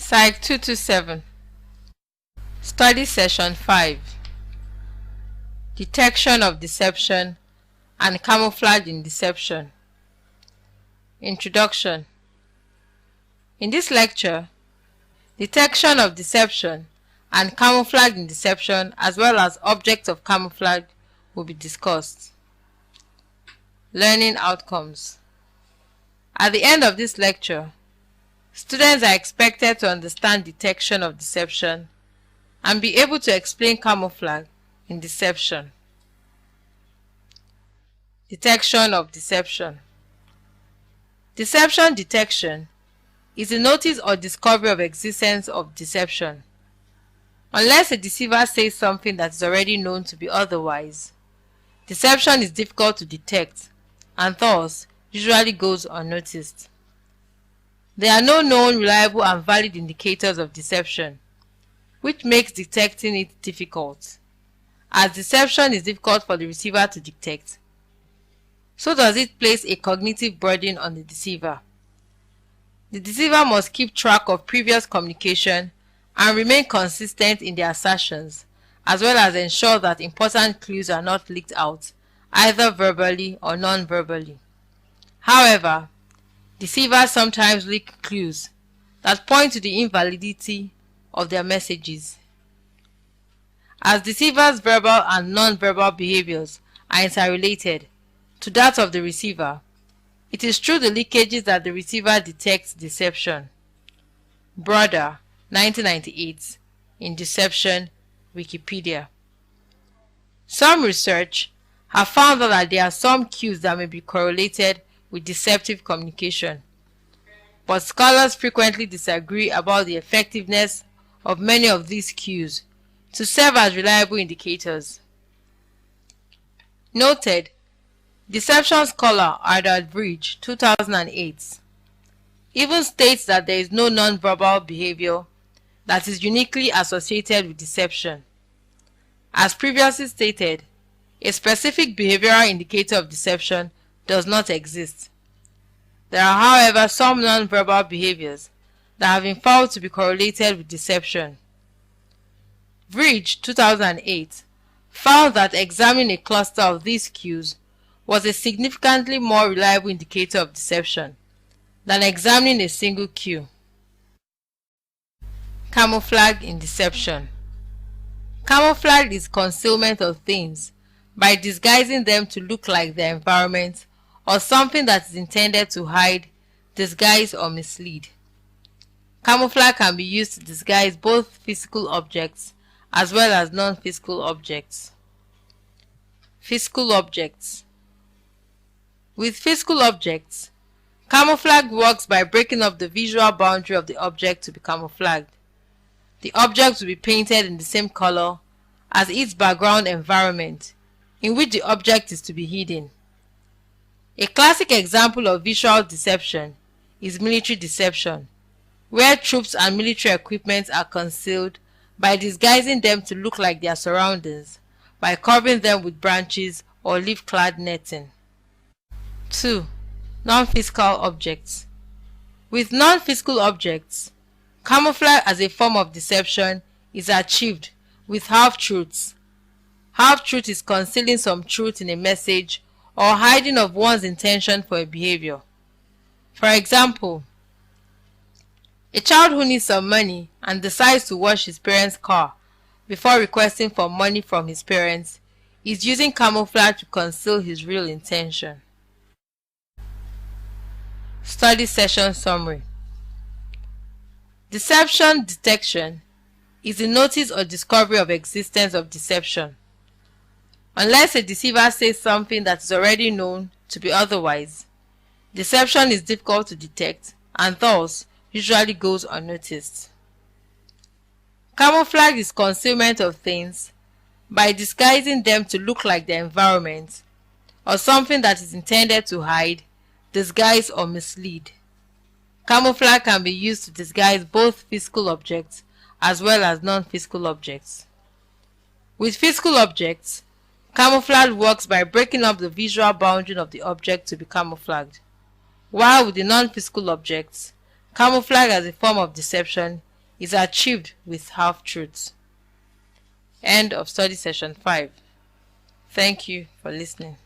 Psych 227 Study Session 5 Detection of Deception and Camouflage in Deception. Introduction. In this lecture, detection of deception and camouflage in deception as well as objects of camouflage will be discussed. Learning outcomes. At the end of this lecture, students are expected to understand detection of deception and be able to explain camouflage in deception. Detection of deception. Deception detection is the notice or discovery of existence of deception. Unless a deceiver says something that is already known to be otherwise, deception is difficult to detect and thus usually goes unnoticed. There are no known, reliable and valid indicators of deception, which makes detecting it difficult. As deception is difficult for the receiver to detect, so does it place a cognitive burden on the deceiver. The deceiver must keep track of previous communication and remain consistent in their assertions, as well as ensure that important clues are not leaked out, either verbally or non-verbally. However, deceivers sometimes leak clues that point to the invalidity of their messages. As deceivers' verbal and non-verbal behaviors are interrelated to that of the receiver, it is through the leakages that the receiver detects deception. Broader, 1998, in Deception, Wikipedia. Some research have found out that there are some cues that may be correlated with deceptive communication, but scholars frequently disagree about the effectiveness of many of these cues to serve as reliable indicators. Noted, deception scholar Ardal Bridge 2008 even states that there is no non-verbal behavior that is uniquely associated with deception. As previously stated, a specific behavioral indicator of deception does not exist. There are, however, some non-verbal behaviors that have been found to be correlated with deception. Bridge 2008 found that examining a cluster of these cues was a significantly more reliable indicator of deception than examining a single cue. Camouflage in deception. Camouflage is concealment of things by disguising them to look like their environment or something that is intended to hide, disguise or mislead. Camouflage can be used to disguise both physical objects as well as non-physical objects. Physical objects. With physical objects, camouflage works by breaking up the visual boundary of the object to be camouflaged. The object will be painted in the same color as its background environment in which the object is to be hidden. A classic example of visual deception is military deception, where troops and military equipment are concealed by disguising them to look like their surroundings by covering them with branches or leaf-clad netting. 2. Non-physical objects. With non-physical objects, camouflage as a form of deception is achieved with half-truths. Half-truth is concealing some truth in a message or hiding of one's intention for a behavior. For example, a child who needs some money and decides to wash his parents' car before requesting for money from his parents is using camouflage to conceal his real intention. Study session summary. Deception detection is the notice or discovery of existence of deception. Unless a deceiver says something that is already known to be otherwise, deception is difficult to detect and thus usually goes unnoticed. Camouflage is concealment of things by disguising them to look like their environment or something that is intended to hide, disguise or mislead. Camouflage can be used to disguise both physical objects as well as non-physical objects. With physical objects, camouflage works by breaking up the visual boundary of the object to be camouflaged, while with the non-physical objects, camouflage as a form of deception is achieved with half-truths. End of study session 5. Thank you for listening.